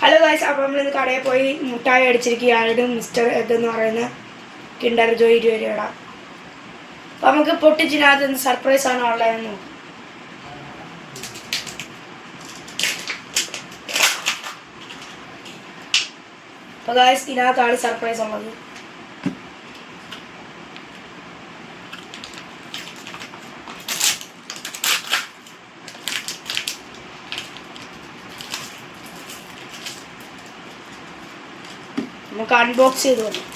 Hello guys, അപ്പോൾ നമ്മളിന്ന് കടയിൽ പോയി മുട്ടായി അടിച്ചിരിക്കുകയാണ്. മിസ്റ്റർ എഗ് എന്ന് പറയുന്ന കിൻഡർ ജോയ് 20 രൂപയുടെ. അപ്പോൾ നമുക്ക് പൊട്ടിച്ചിനകത്ത് എന്ത് സർപ്രൈസ് ആണ് ഉള്ളതെന്ന് നോക്കാം. അപ്പോൾ ഗൈസ്, ഇതിനകത്താണ് സർപ്രൈസ് ഉള്ളത്. നമുക്ക് അൺബോക്സ് ചെയ്ത് നോക്കാം.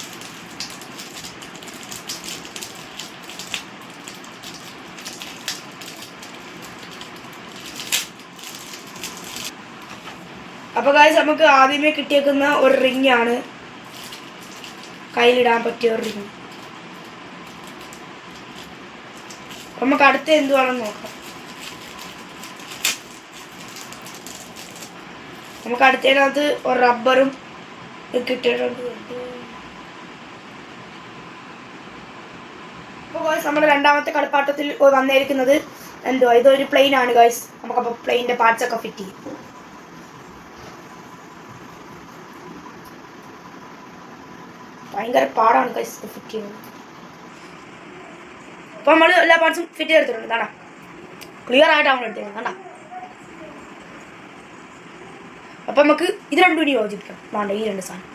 അപ്പോൾ ഗൈസ്, നമുക്ക് ആദ്യമേ കിട്ടിയേക്കുന്ന ഒരു റിംഗ് ആണ്, കയ്യിലിടാൻ പറ്റിയ ഒരു റിംഗ്. നമുക്ക് അടുത്ത എന്തുവാണെന്ന് നോക്കാം. നമുക്ക് അടുത്തതിനകത്ത് ഒരു റബ്ബറും കിട്ടിയിട്ടുണ്ട്. അപ്പോൾ ഗൈസ്, നമ്മുടെ രണ്ടാമത്തെ കളിപ്പാട്ടത്തിൽ വന്നിരിക്കുന്നത് എന്തുവാ, ഇതൊരു പ്ലെയിൻ ആണ് ഗൈസ്. നമുക്കപ്പോൾ പ്ലെയിൻ്റെ പാർട്സ് ഒക്കെ ഫിറ്റ് ചെയ്യും. ഭയങ്കര പാടാണ് ഗൈസ് ഫിറ്റ് ചെയ്യുന്നത്. അപ്പോൾ നമ്മൾ എല്ലാ പാർട്സും ഫിറ്റ് ചെയ്തെടുത്തിട്ടുണ്ട്. കാണാം, ക്ലിയർ ആയിട്ട് നമ്മൾ എടുത്തിട്ടുണ്ട്. കാണാം. അപ്പം നമുക്ക് ഇത് രണ്ടും ഇനി യോജിപ്പിക്കണം. വേണ്ട, ഈ രണ്ട് സാധനം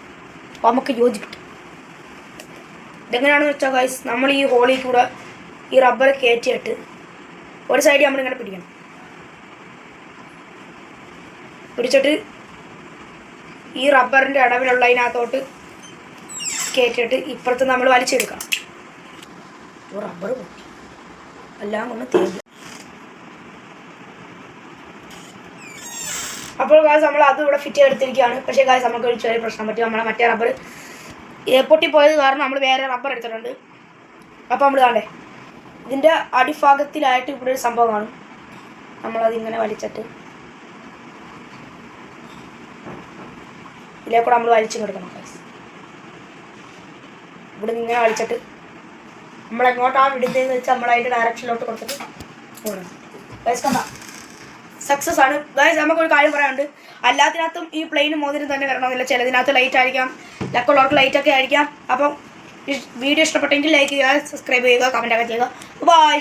അപ്പോൾ നമുക്ക് യോജിപ്പിക്കാം. ഇതെങ്ങനെയാണെന്ന് വെച്ചാൽ ഗൈസ്, നമ്മൾ ഈ ഹോളിൽ കൂടെ ഈ റബ്ബർ കയറ്റിയിട്ട് ഒരു സൈഡിൽ നമ്മളിങ്ങനെ പിടിക്കണം. പിടിച്ചിട്ട് ഈ റബ്ബറിൻ്റെ അടവിലുള്ളതിനകത്തോട്ട് കയറ്റിയിട്ട് ഇപ്പുറത്ത് നമ്മൾ വലിച്ചെടുക്കണം. റബ്ബർ പൊട്ടി എല്ലാം കൊണ്ട് തേടി. അപ്പോൾ ഗായ്സ്, നമ്മൾ അതും ഇവിടെ ഫിറ്റ് ചെയ്തെടുത്തിരിക്കുകയാണ്. പക്ഷേ ഗായ്സ്, നമുക്ക് ഒരു ചെറിയ പ്രശ്നം പറ്റി. നമ്മളെ മറ്റേ റബ്ബർ പൊട്ടിപ്പോയത് കാരണം നമ്മൾ വേറെ റബ്ബർ എടുത്തിട്ടുണ്ട്. അപ്പോൾ നമ്മൾ കാണണ്ടേ, ഇതിൻ്റെ അടിഭാഗത്തിലായിട്ട് ഇവിടെ ഒരു സംഭവം കാണും. നമ്മളതിങ്ങനെ വലിച്ചിട്ട് ഇതിലേക്കൂടെ നമ്മൾ വലിച്ചും കൊടുക്കണം ഗായ്സ്. ഇവിടെ നിന്ന് ഇങ്ങനെ വലിച്ചിട്ട് നമ്മളെങ്ങോട്ടാണ് വിടുന്നതെന്ന് വെച്ചാൽ നമ്മളതിൻ്റെ ഡയറക്ഷനിലോട്ട് കൊടുത്തിട്ട് പോകണം. ഗായ്സ് കണ്ട, സക്സസ് ആണ് ഗായ്സ്. നമുക്കൊരു കാര്യം പറയാനുണ്ട്, എല്ലാത്തിനകത്തും ഈ പ്ലെയിനും മോതിരം തന്നെ വരണമെന്നില്ല. ചിലതിനകത്ത് ലൈറ്റ് ആയിരിക്കാം, ലക്കുള്ളവർക്ക് ലൈറ്റൊക്കെ ആയിരിക്കാം. അപ്പം വീഡിയോ ഇഷ്ടപ്പെട്ടെങ്കിൽ ലൈക്ക് ചെയ്യുക, സബ്സ്ക്രൈബ് ചെയ്യുക, കമൻറ്റൊക്കെ ചെയ്യുക. ബൈ.